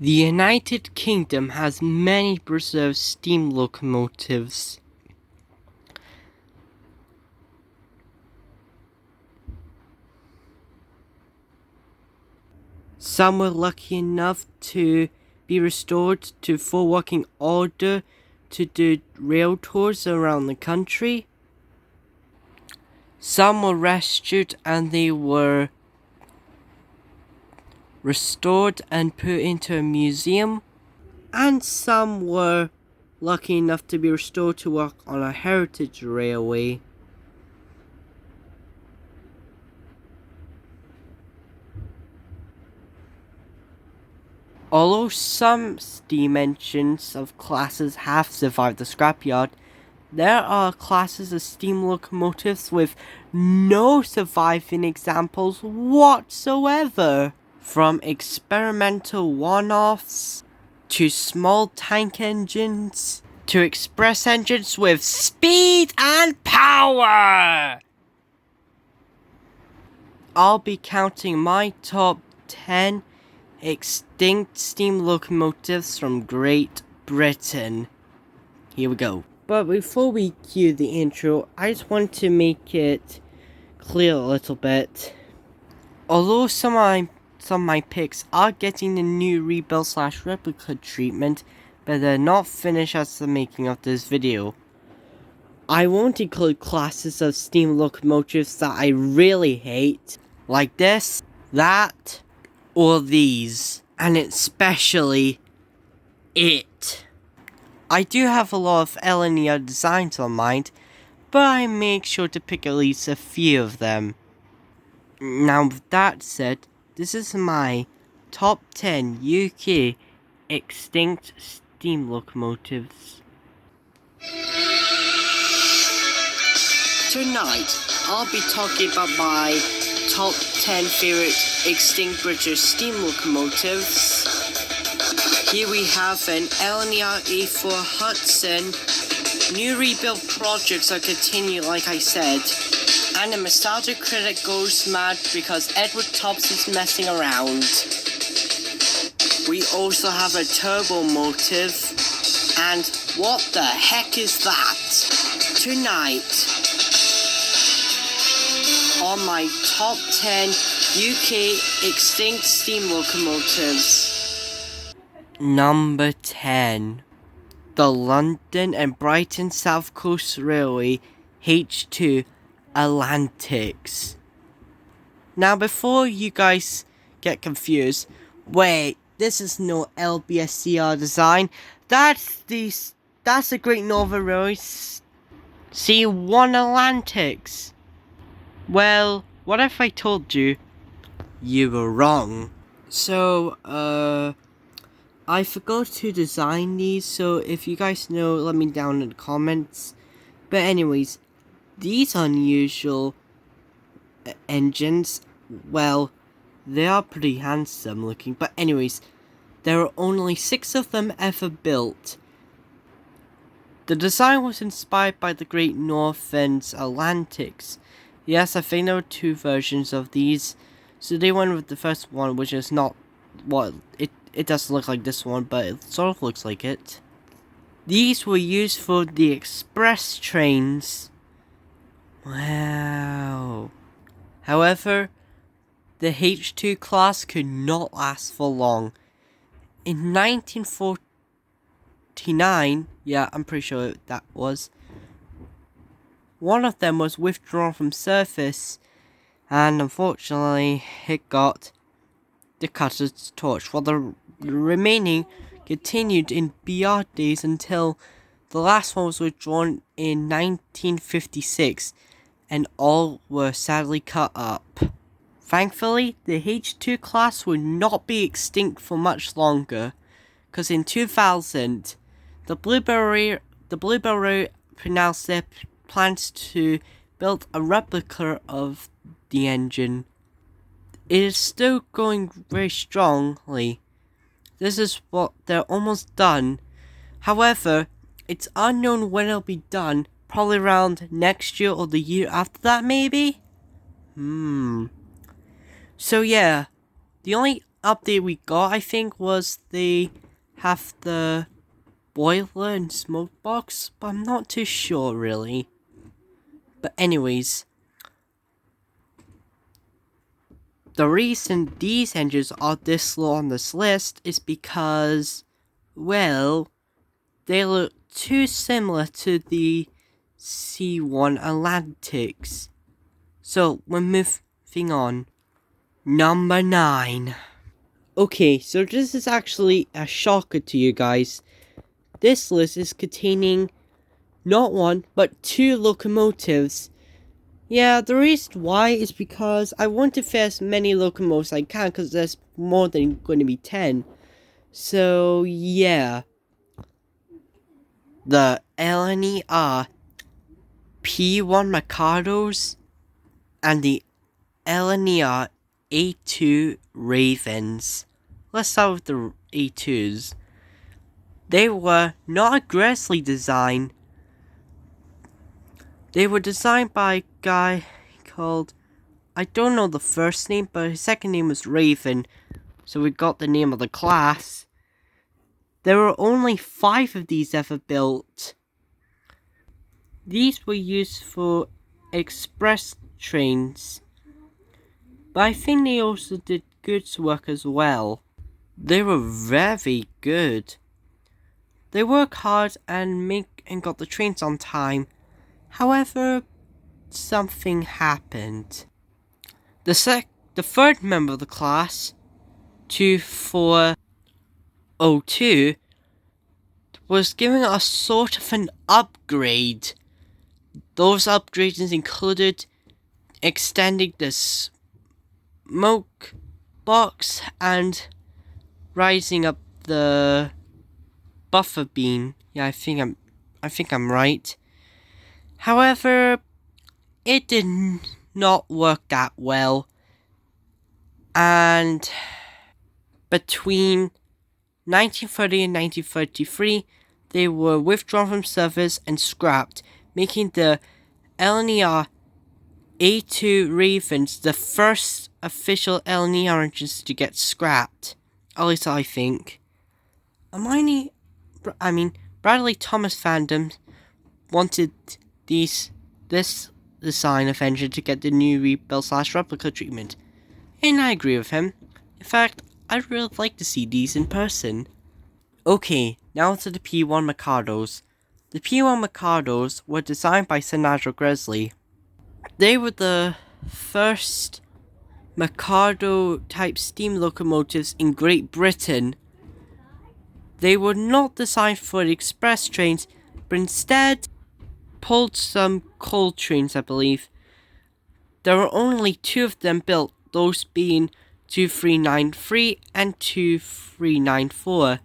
The United Kingdom has many preserved steam locomotives. Some were lucky enough to be restored to full working order to do rail tours around the country. Some were rescued and they were restored and put into a museum. And some were lucky enough to be restored to work on a heritage railway. Although some steam engines of classes have survived the scrapyard, there are classes of steam locomotives with no surviving examples whatsoever. From experimental one-offs, to small tank engines, to express engines with speed and power. I'll be counting my top 10 extinct steam locomotives from Great Britain. Here we go. But before we cue the intro, I just want to make it clear a little bit. Although some of my picks are getting the new rebuild / replica treatment, but they're not finished as the making of this video. I won't include classes of steam locomotives that I really hate, like this, that, or these, and especially it. I do have a lot of linear designs on mind, but I make sure to pick at least a few of them. Now with that said, this is my top 10 UK extinct steam locomotives. Tonight, I'll be talking about my top 10 favourite extinct British steam locomotives. Here we have an LNER A4 Hudson. New rebuild projects are continuing, like I said. And the nostalgia critic goes mad because Edward Tops is messing around. We also have a turbo motive. And what the heck is that? Tonight, on my top 10 UK extinct steam locomotives. Number 10. The London and Brighton South Coast Railway H2 Atlantics. Now before you guys get confused, wait, this is no LBSCR design. That's the Great Northern Railway C1 Atlantics. Well, what if I told you you were wrong? So, I forgot to design these, so if you guys know, let me down in the comments. But anyways, these unusual engines, well, they are pretty handsome looking. But anyways, there are only 6 of them ever built. The design was inspired by the Great Northern's Atlantics. Yes, I think there were 2 versions of these. So they went with the first one, which is not what it doesn't look like this one, but it sort of looks like it. These were used for the express trains. Wow. However, the H2 class could not last for long. In 1949, yeah, I'm pretty sure that was, one of them was withdrawn from service, and unfortunately, it got the cutter's torch, while the remaining continued in BR days until the last one was withdrawn in 1956, and all were sadly cut up. Thankfully, the H2 class would not be extinct for much longer, because in 2000, the Bluebell Rail announced their plans to build a replica of the engine. It is still going very strongly. This is what they're almost done. However, it's unknown when it'll be done. Probably around next year or the year after that, maybe? So yeah, the only update we got, I think, was they have the boiler and smoke box, but I'm not too sure really. But anyways, the reason these engines are this low on this list is because, well, they look too similar to the C1 Atlantics. So we're moving on. Number 9. Okay, so this is actually a shocker to you guys. This list is containing not one, but 2 locomotives. Yeah, the reason why is because I want to fit as many locomotives as I can, because there's more than going to be 10. So, yeah. The LNER P1 Mikados and the LNER A2 Ravens. Let's start with the A2s. They were not aggressively designed. They were designed by a guy called, I don't know the first name, but his second name was Raven. So we got the name of the class. There were only 5 of these ever built. These were used for express trains, but I think they also did goods work as well. They were very good. They work hard and got the trains on time. However, something happened. The third member of the class, 2402, was given a sort of an upgrade. Those upgrades included extending the smoke box and rising up the buffer beam. Yeah, I think I'm right. However, it did not work that well, and between 1930 and 1933, they were withdrawn from service and scrapped, making the LNER A2 Ravens the first official LNER engines to get scrapped. At least I think. Bradley Thomas fandom wanted this design of engine to get the new rebuild/replica treatment, and I agree with him. In fact, I'd really like to see these in person. Okay, now to the P1 Mikados. The P1 Mikados were designed by Sir Nigel Gresley. They were the first Mikado type steam locomotives in Great Britain. They were not designed for the express trains, but instead pulled some coal trains, I believe. There were only 2 of them built, those being 2393 and 2394.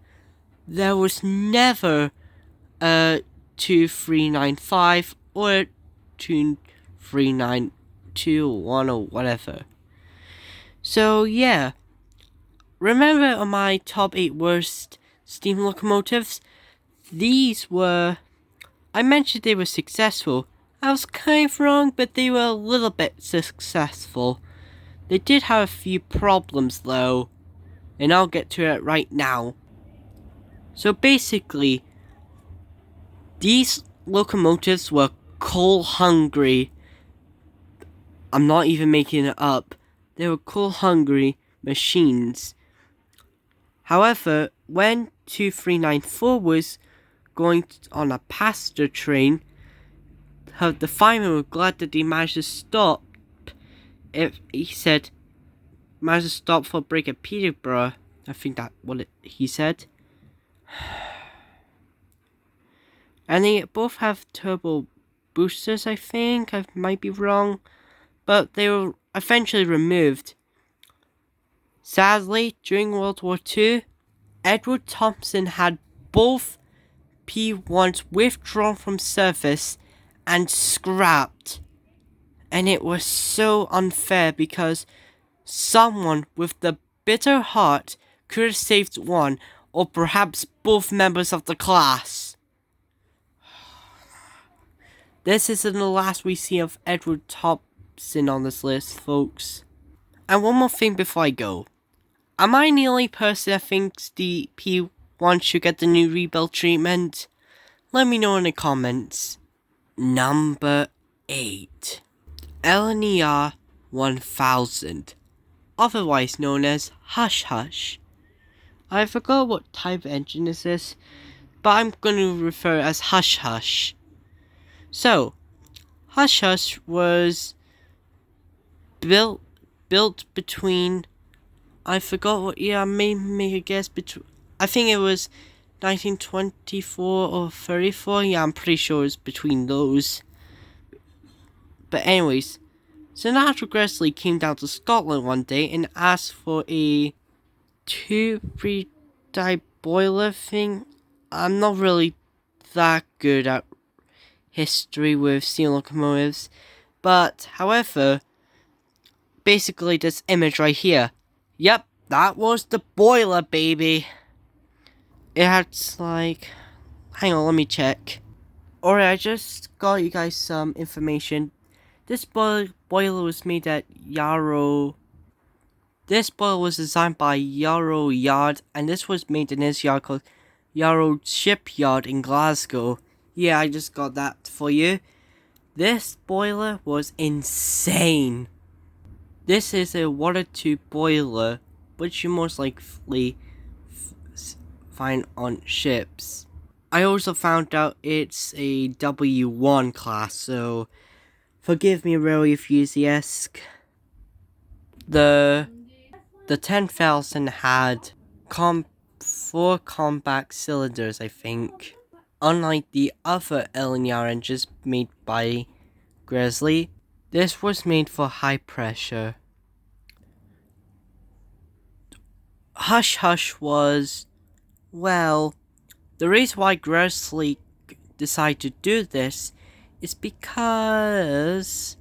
There was never a 2395 or 2391 or whatever. So yeah, remember on my top 8 worst steam locomotives? I mentioned they were successful. I was kind of wrong, but they were a little bit successful. They did have a few problems though, and I'll get to it right now. So basically, these locomotives were coal hungry. I'm not even making it up. They were coal hungry machines. However, when 2394 was going on a passenger train, the firemen were glad that they managed to stop. He said, managed to stop for a break at Peterborough. I think that's what he said. And they both have turbo boosters, I think. I might be wrong. But they were eventually removed. Sadly, during World War II, Edward Thompson had both P1s withdrawn from service and scrapped. And it was so unfair because someone with the bitter heart could have saved one or perhaps both members of the class. This isn't the last we see of Edward Thompson on this list, folks. And one more thing before I go. Am I the only person that thinks the P1 should get the new rebuild treatment? Let me know in the comments. Number 8. LNER 1000, otherwise known as Hush Hush. I forgot what type of engine this is, but I'm going to refer it as Hush Hush. So, Hush Hush was built between, I forgot what year, I may make a guess, I think it was 1924 or 34, yeah, I'm pretty sure it's between those. But anyways, so Nigel Gresley came down to Scotland one day and asked for a 2-3 boiler thing. I'm not really that good at history with steam locomotives, but however, basically this image right here, yep, that was the boiler, baby. It had like, hang on, let me check. Alright, I just got you guys some information. This boiler was made at Yarrow. This boiler was designed by Yarrow Yard, and this was made in this yard called Yarrow Shipyard in Glasgow. Yeah, I just got that for you. This boiler was insane. This is a water tube boiler, which you most likely find on ships. I also found out it's a W1 class, so forgive me, really, if you ask. The 10,000 had 4 compact cylinders, I think. Unlike the other LNR engines made by Gresley, this was made for high pressure. Hush Hush was, well, the reason why Gresley decided to do this is because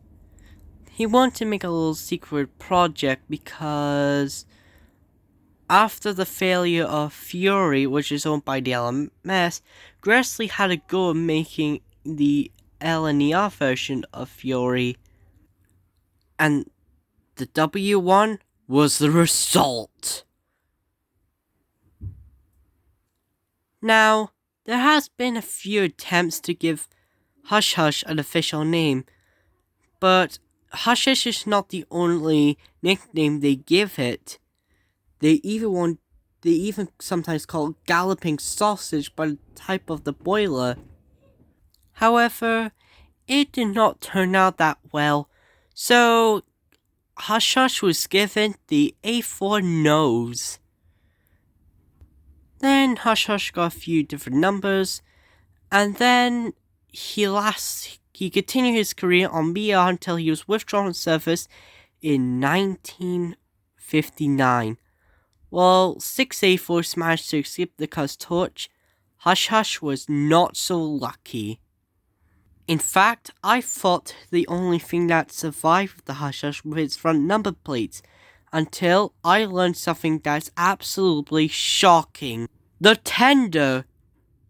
he wanted to make a little secret project, because after the failure of Fury, which is owned by the LMS, Gresley had a go at making the LNER version of Fury, and the W1 was the result. Now, there has been a few attempts to give Hush Hush an official name, but Hush Hush is not the only nickname they give it. They even sometimes call it galloping sausage by the type of the boiler. However, it did not turn out that well, so Hush Hush was given the A4 nose. Then Hush Hush got a few different numbers, and then he continued his career on VR until he was withdrawn from service in 1959. While 6A4s managed to escape the cursed torch, Hush Hush was not so lucky. In fact, I thought the only thing that survived the Hush Hush was its front number plates, until I learned something that's absolutely shocking. The tender!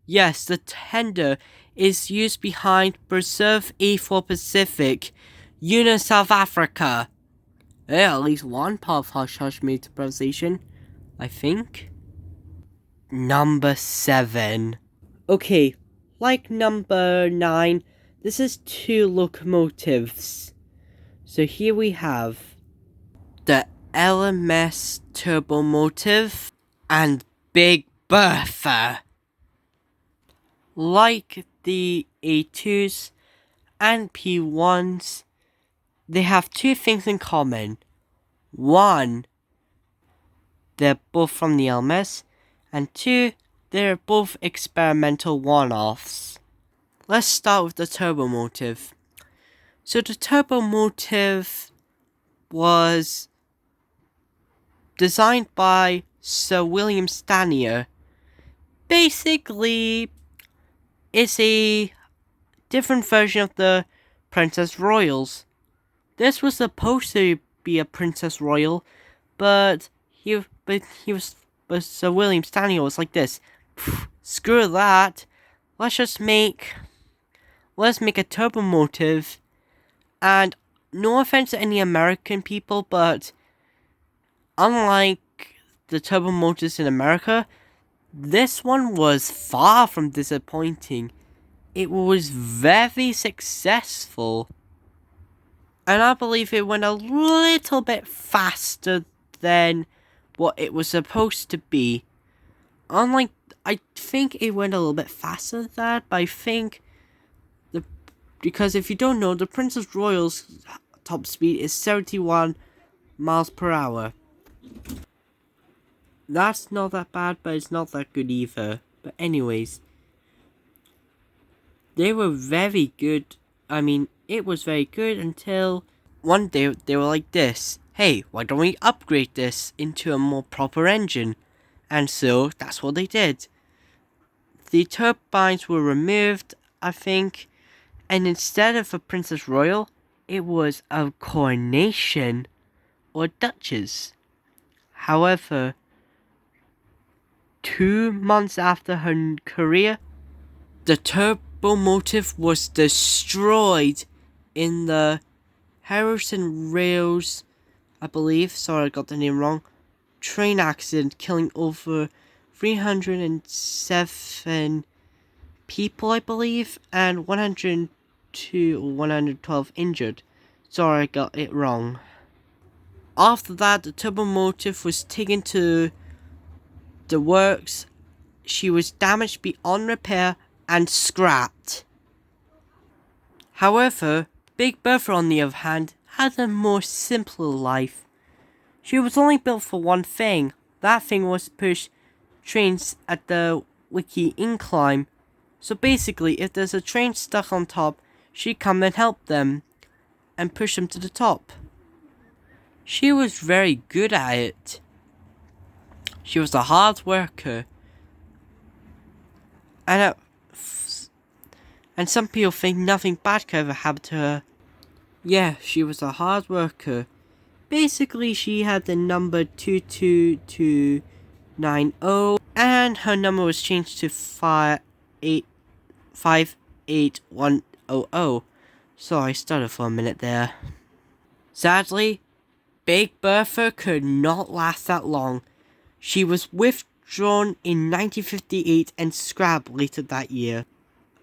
Yes, the tender is used behind Preserve A4 Pacific, Una, South Africa. Yeah, at least one part of Hush Hush made the presentation, I think. Number 7. Okay, like number 9, this is 2 locomotives. So here we have the LMS Turbomotive and Big Bertha. Like the A2s and P1s, they have 2 things in common. 1, they're both from the LMS, and 2, they're both experimental one-offs. Let's start with the Turbomotive. So the Turbomotive was designed by Sir William Stanier. Basically, it's a different version of the Princess Royals. This was supposed to be a Princess Royal, but Sir William Stanier was like this. Screw that. Let's make a Turbomotive. And no offense to any American people, but unlike the turbo motors in America, this one was far from disappointing. It was very successful. And I believe it went a little bit faster than what it was supposed to be. Unlike, I think it went a little bit faster than that, but I think because if you don't know, the Princess Royal's top speed is 71 miles per hour. That's not that bad, but it's not that good either. But anyways, they were very good. I mean, it was very good until one day they were like this. Hey, why don't we upgrade this into a more proper engine? And so, that's what they did. The turbines were removed, I think, and instead of a Princess Royal, it was a coronation or duchess. However, 2 months after her career, the turbo motive was destroyed in the Harrison Rails, I believe, sorry I got the name wrong, train accident, killing over 307 people, I believe, and 102 or 112 injured. Sorry I got it wrong. After that, the turbo motive was taken to the works. She was damaged beyond repair and scrapped. However, Big Bertha, on the other hand, had a more simpler life. She was only built for one thing. That thing was to push trains at the Wiki incline. So basically, if there's a train stuck on top, she'd come and help them and push them to the top. She was very good at it. She was a hard worker. And some people think nothing bad could ever happen to her. Yeah, she was a hard worker. Basically, she had the number 22290, and her number was changed to 58100. So I stuttered for a minute there. Sadly, Big Bertha could not last that long. She was withdrawn in 1958 and scrapped later that year.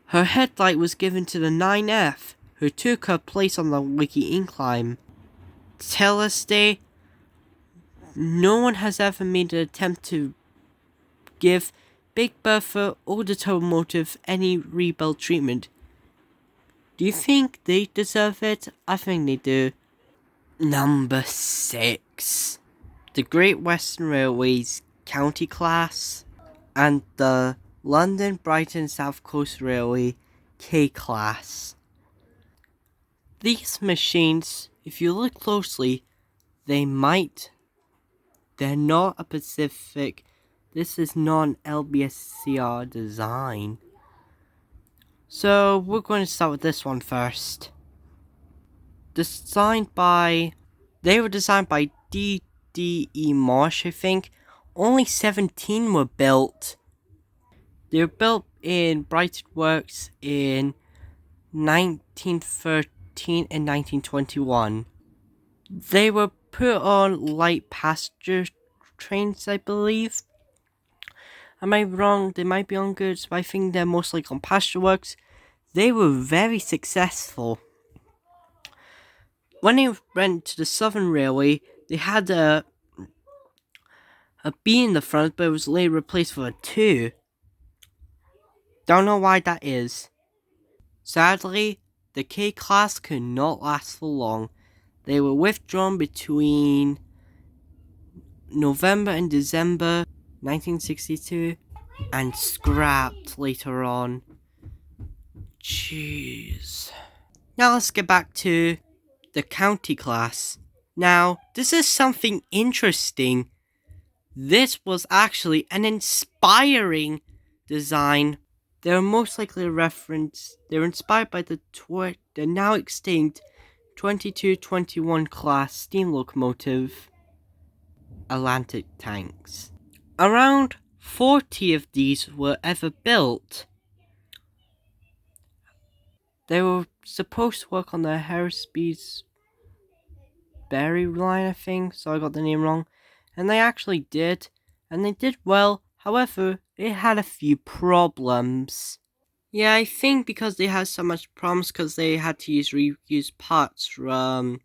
Her headlight was given to the 9F, who took her place on the Wiki incline. Till this day, no one has ever made an attempt to give Big Bertha or the turbo motive any rebuild treatment. Do you think they deserve it? I think they do. Number 6. The Great Western Railway's County Class and the London Brighton South Coast Railway K Class. These machines, if you look closely, they're not a Pacific. This is not an LBSCR design. So we're going to start with this one first. They were designed by D.D.E. Marsh, I think. Only 17 were built. They were built in Brighton Works in 1913 and 1921. They were put on light passenger trains, I believe. Am I wrong? They might be on goods, but I think they're mostly on passenger works. They were very successful. When they went to the Southern Railway, they had a B in the front, but it was later replaced with a 2. Don't know why that is. Sadly, the K class could not last for long. They were withdrawn between November and December 1962 and scrapped later on. Jeez. Now let's get back to the county class. Now, this is something interesting. This was actually an inspiring design. They were most likely a reference. They were inspired by the now extinct 2221 class steam locomotive Atlantic tanks. Around 40 of these were ever built. They were supposed to work on the Harrisby's Berry line, I think, so I got the name wrong. And they actually did, and they did well. However, it had a few problems. Yeah, I think because they had so much problems because they had to reuse parts from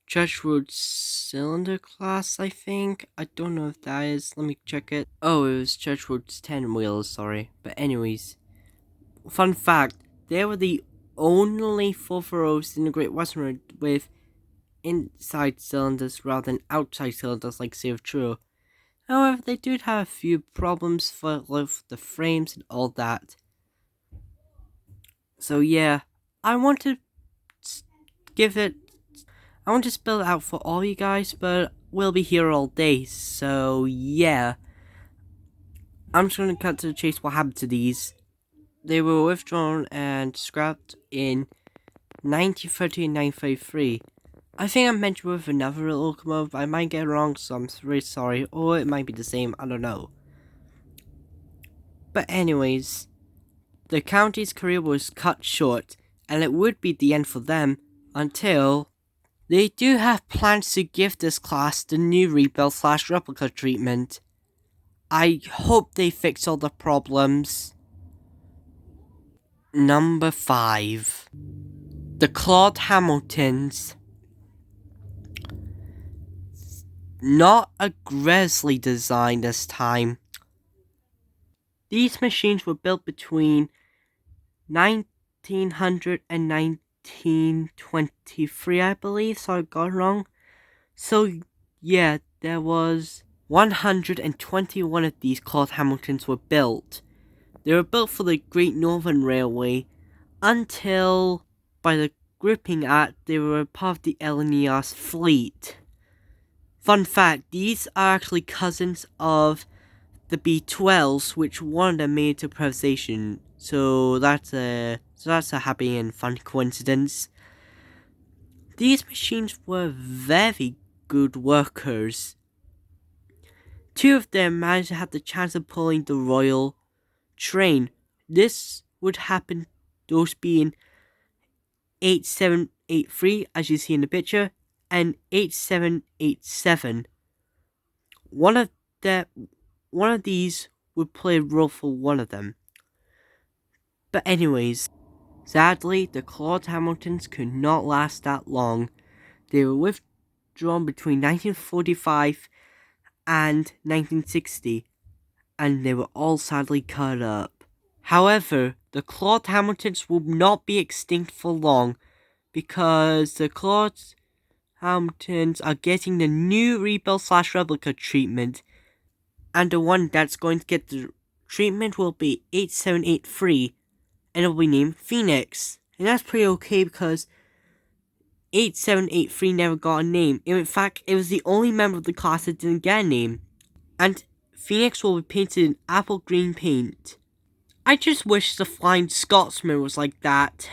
Churchwood's cylinder class, I think. I don't know if that is. Let me check it. Oh, it was Churchwood's 10 wheels, sorry. But anyways, fun fact, they were the only 440s in the Great Western Road with inside cylinders rather than outside cylinders like say of True. However, they did have a few problems with the frames and all that. So yeah, I want to give it. I want to spell it out for all you guys, but we'll be here all day. So yeah, I'm just gonna cut to the chase. What happened to these? They were withdrawn and scrapped in 1930 and 1933. I think I mentioned with another locomotive. I might get it wrong, so I'm really sorry. Or it might be the same. I don't know. But anyways, the county's career was cut short, and it would be the end for them until they do have plans to give this class the new rebuild/replica treatment. I hope they fix all the problems. Number 5. The Claude Hamiltons. Not a Gresley design this time. These machines were built between 1900 and 1923, I believe, so I got it wrong. So yeah, there was 121 of these Claude Hamiltons were built. They were built for the Great Northern Railway until, by the Gripping Act, they were part of the LNER's fleet. Fun fact, these are actually cousins of the B12s, which one of them made it to privatization. So that's a happy and fun coincidence. These machines were very good workers. 2 of them managed to have the chance of pulling the Royal train. This would happen, those being 8783, as you see in the picture, and 8787. One of these would play a role for one of them. But anyways, sadly, the Claude Hamiltons could not last that long. They were withdrawn between 1945 and 1960, and they were all sadly cut up. However, the Claude Hamiltons will not be extinct for long, because the Claude Hamiltons are getting the new rebuild/replica treatment, and the one that's going to get the treatment will be 8783, and it will be named Phoenix. And that's pretty okay because 8783 never got a name. In fact, it was the only member of the class that didn't get a name. And Phoenix will be painted in apple green paint. I just wish the Flying Scotsman was like that.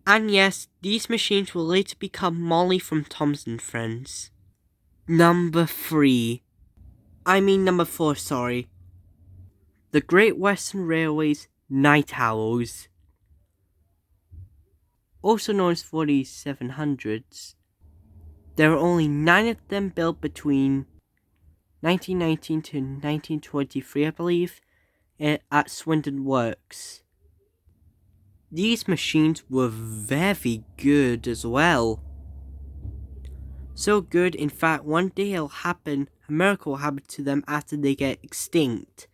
And yes, these machines will later become Molly from Tom's and Friends. Number 4, sorry. The Great Western Railway's Night Owls. Also known as 4700s. There were only 9 of them built between 1919 to 1923, I believe, at Swindon Works. These machines were very good as well. So good, in fact, one day a miracle will happen to them after they get extinct.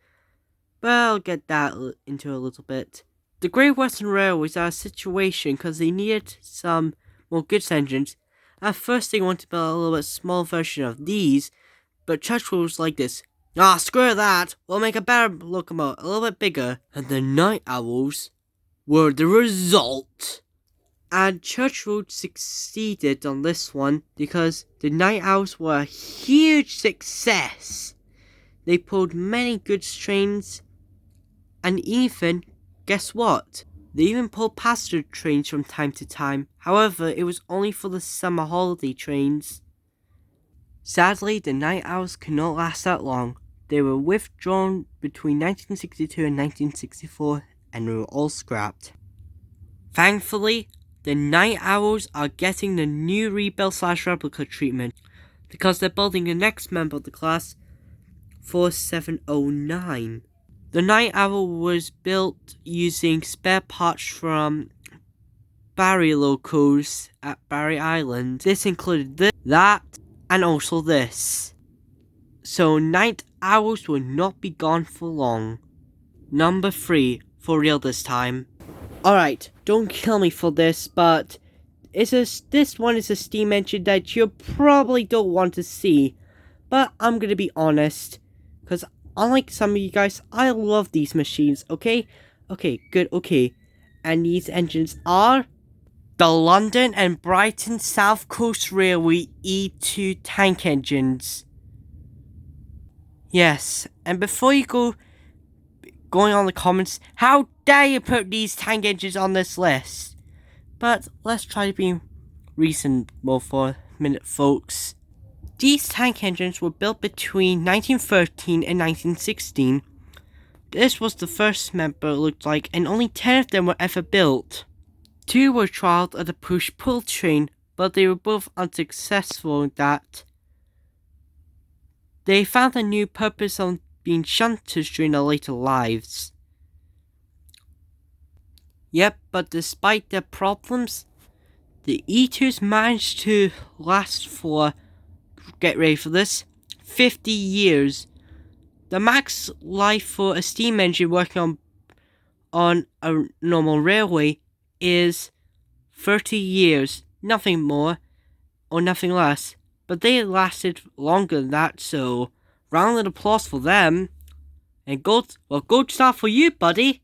But I'll get that into a little bit. The Great Western Railways are a situation because they needed some more goods engines. At first they wanted to build a little bit small version of these, but Churchill was like this, screw that, we'll make a better locomotive, a little bit bigger. And the Night Owls were the result. And Churchill succeeded on this one because the Night Owls were a huge success. They pulled many goods trains, and even, guess what? They even pulled passenger trains from time to time. However, it was only for the summer holiday trains. Sadly, the Night Owls could not last that long. They were withdrawn between 1962 and 1964 and were all scrapped. Thankfully, the Night Owls are getting the new rebuild/replica treatment. because they're building the next member of the class, 4709. The Night Owl was built using spare parts from Barry locos at Barry Island. This included this, that, and also this. So night owls will not be gone for long. Number 3, for real this time. Alright, don't kill me for this, but this one is a steam engine that you probably don't want to see. But I'm gonna be honest, because unlike some of you guys, I love these machines, okay? Okay, good, okay. And these engines are the London and Brighton South Coast Railway E2 tank engines. Yes, and before you going on the comments, how dare you put these tank engines on this list? But let's try to be reasonable for a minute, folks. These tank engines were built between 1913 and 1916. This was the first member it looked like, and only 10 of them were ever built. 2 were trialed at a push-pull train, but they were both unsuccessful in that. They found a new purpose on being shunters during their later lives. Yep, but despite their problems, the E2s managed to last for, get ready for this, 50 years. The max life for a steam engine working on a normal railway is 30 years, nothing more or nothing less. But they lasted longer than that, so round of applause for them. And gold star for you, buddy.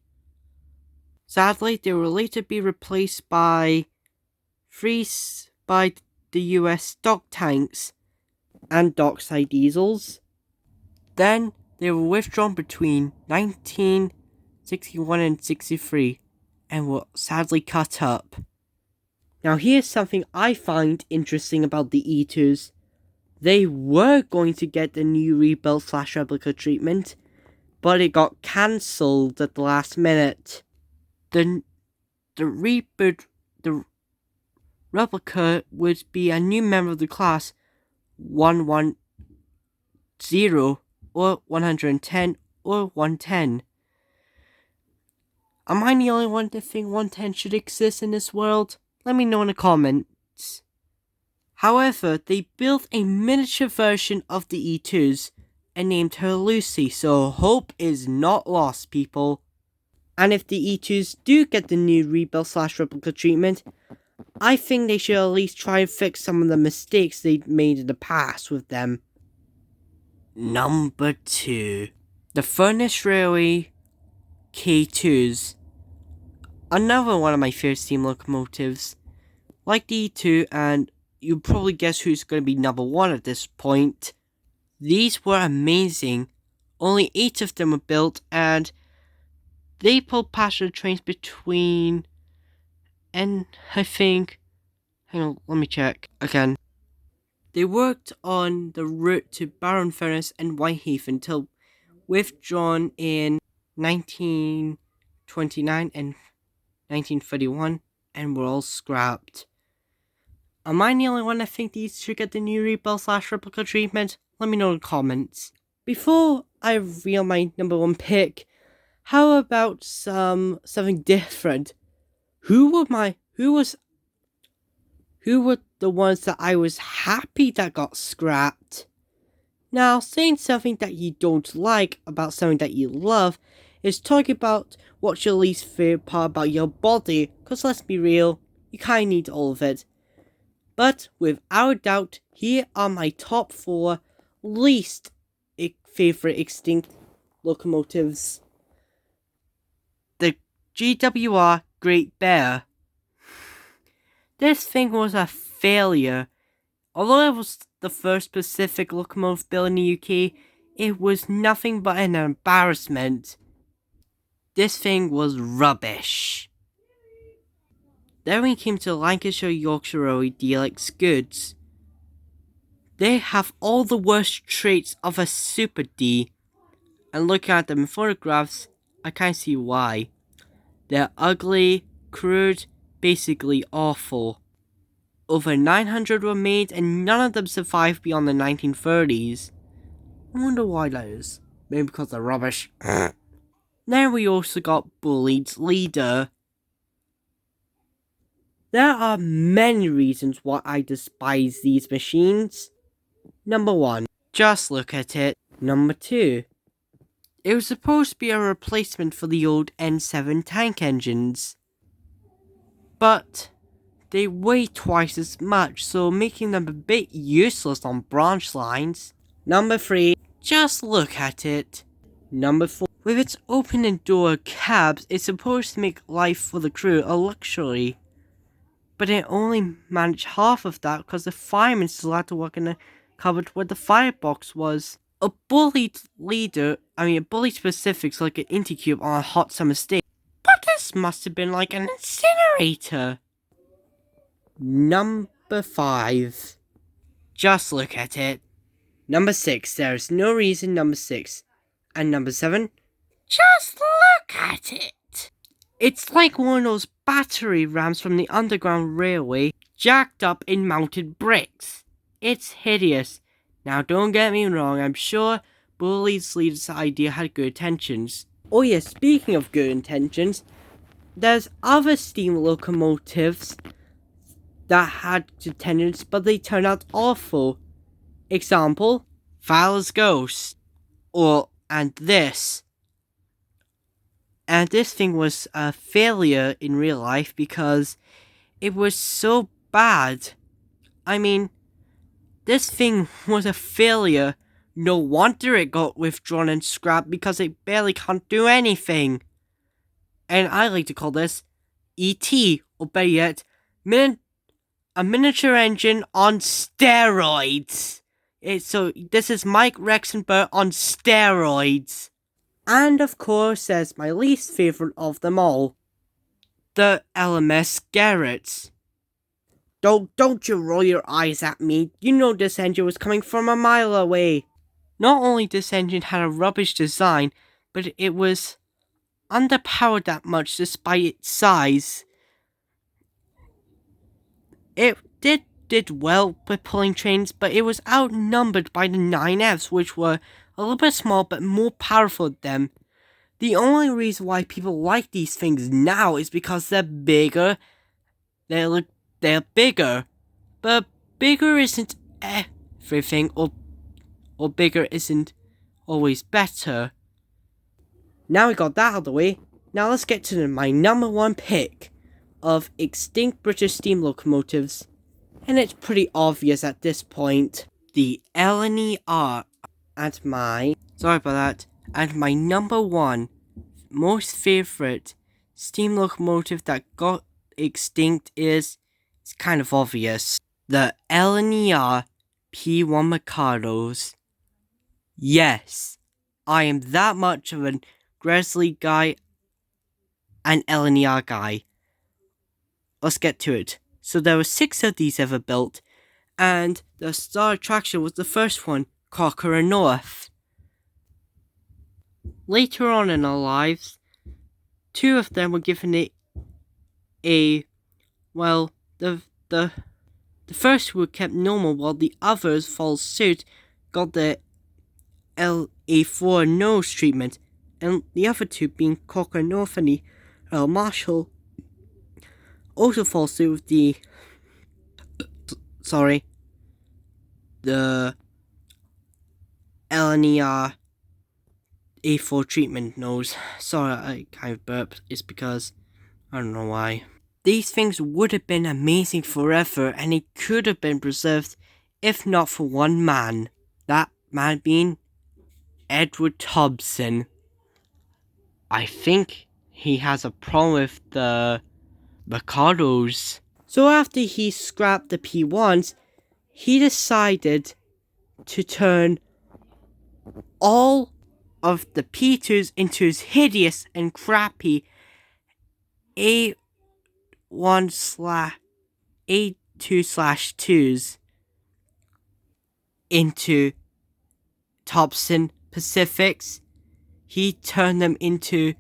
Sadly, they will later be replaced by the US dock tanks and dockside diesels. Then they were withdrawn between 1961 and 63 and were sadly cut up. Now here's something I find interesting about the E2s. They were going to get the new rebuilt / replica treatment, but it got cancelled at the last minute. The replica would be a new member of the class 110 or 110 or 110. Am I the only one that think 110 should exist in this world? Let me know in the comments. However, they built a miniature version of the E2s and named her Lucy, so hope is not lost, people. And if the E2s do get the new rebuild / replica treatment, I think they should at least try and fix some of the mistakes they made in the past with them. Number 2. The Furnace Railway K2s. Another one of my favorite steam locomotives. Like the E2, and you'll probably guess who's going to be number 1 at this point. These were amazing. Only 8 of them were built, and they pulled passenger trains between, and I think, hang on, let me check again. They worked on the route to Barrow-in-Furness and Whiteheath until withdrawn in 1929 and 1931 and were all scrapped. Am I the only one that think these should get the new rebuild / replica treatment? Let me know in the comments. Before I reveal my number 1 pick, how about something different? Who were the ones that I was happy that got scrapped? Now, saying something that you don't like about something that you love is talking about what's your least favorite part about your body, because let's be real, you kinda need all of it. But without doubt, here are my top 4 least favorite extinct locomotives. The GWR Great Bear. This thing was a failure. Although it was the first Pacific locomotive built in the UK, it was nothing but an embarrassment. This thing was rubbish. Then we came to Lancashire Yorkshire Railway DLX Goods. They have all the worst traits of a Super D, and looking at them in photographs, I can't see why. They're ugly, crude, basically awful. Over 900 were made and none of them survived beyond the 1930s. I wonder why that is. Maybe because they're rubbish. Then we also got Bullied's Leader. There are many reasons why I despise these machines. Number 1, just look at it. Number 2, it was supposed to be a replacement for the old N7 tank engines. But they weigh twice as much, so making them a bit useless on branch lines. Number 3, just look at it. Number 4, with its open and door cabs, it's supposed to make life for the crew a luxury. But it only managed half of that because the firemen still had to work in a cupboard where the firebox was. A bullied specifics like an Intercube on a hot summer's day. But this must have been like an incinerator. Number 5. Just look at it. Number 6. There's no reason. Number 6. And number 7. Just look at it. It's like one of those battery rams from the Underground Railway, jacked up in mounted bricks. It's hideous. Now don't get me wrong, I'm sure Bullied's Leader's idea had good intentions. Oh yeah, speaking of good intentions, there's other steam locomotives that had good intentions, but they turned out awful. Example, Fowler's Ghost. And this. And this thing was a failure in real life because it was so bad. I mean, this thing was a failure. No wonder it got withdrawn and scrapped because it barely can't do anything. And I like to call this E.T., or better yet, a miniature engine on steroids. So this is Mike, Rex, and Bert on steroids. And of course, there's my least favourite of them all. The LMS Garrett's. Don't you roll your eyes at me. You know this engine was coming from a mile away. Not only this engine had a rubbish design, but it was underpowered that much despite its size. It did well with pulling trains, but it was outnumbered by the 9Fs, which were a little bit small but more powerful than them. The only reason why people like these things now is because they're bigger. They're bigger. But bigger isn't everything, or bigger isn't always better. Now we got that out of the way, now let's get to my number 1 pick of extinct British steam locomotives. And it's pretty obvious at this point. The LNER. And my number 1 most favourite steam locomotive that got extinct is, it's kind of obvious. The LNER P1 Mikados. Yes, I am that much of a Grizzly guy and LNER guy. Let's get to it. So there were 6 of these ever built, and the star attraction was the first one, Cochrane North. Later on in our lives, 2 of them were given it the first who were kept normal while the others followed suit, got the LA4 nose treatment, and the other 2 being Cochrane North and the Earl Marshall also follow suit with the LNER A4 treatment nose. Sorry, I kind of burped. It's because I don't know why. These things would have been amazing forever, and it could have been preserved if not for one man. That man being Edward Thompson. I think he has a problem with the Mikados. So after he scrapped the P1s, he decided to turn all of the P2s into his hideous and crappy A2/2s into Thompson Pacifics. He turned them into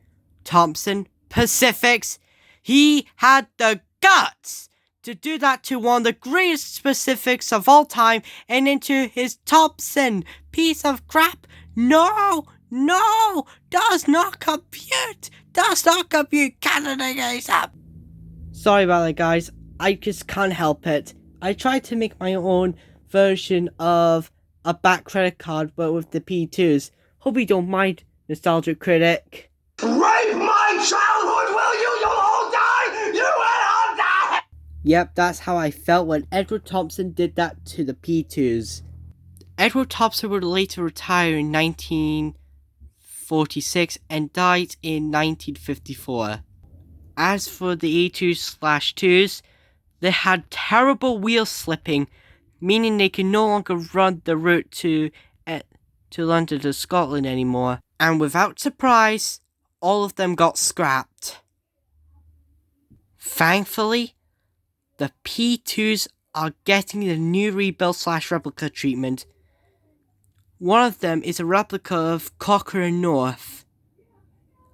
Thompson Pacifics. He had the guts to do that to one of the greatest specifics of all time and into his top sin. Piece of crap. No, does not compute. Canada guys up. Sorry about that, guys. I just can't help it. I tried to make my own version of a back credit card, but with the P2s. Hope you don't mind, nostalgic critic. Rape my childhood, will you? You'll all die! You will all die! Yep, that's how I felt when Edward Thompson did that to the P2s. Edward Thompson would later retire in 1946 and died in 1954. As for the E2/2s, they had terrible wheel slipping, meaning they could no longer run the route to London to Scotland anymore. And without surprise, all of them got scrapped. Thankfully, the P2s are getting the new rebuild/replica treatment. One of them is a replica of Cochrane North,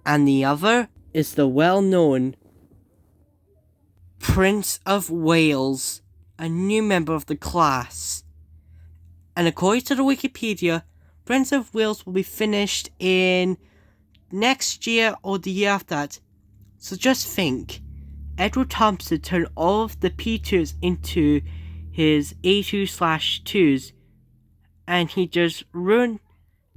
and the other is the well-known Prince of Wales, a new member of the class. And according to the Wikipedia, Prince of Wales will be finished in next year or the year after that. So just think, Edward Thompson turned all of the P2s into his A2/2s, and he just ruined,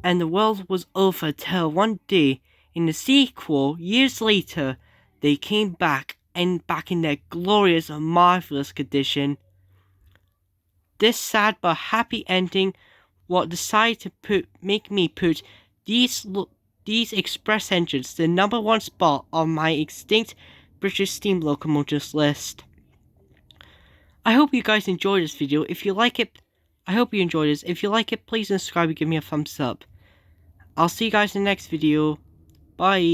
and the world was over till one day, in the sequel, years later, they came back in their glorious and marvelous condition. This sad but happy ending what decided to make me put these express engines the #1 spot on my extinct British steam locomotives list. I hope you guys enjoyed this video. If you like it, I hope you enjoyed this. If you like it, please subscribe and give me a thumbs up. I'll see you guys in the next video. Bye.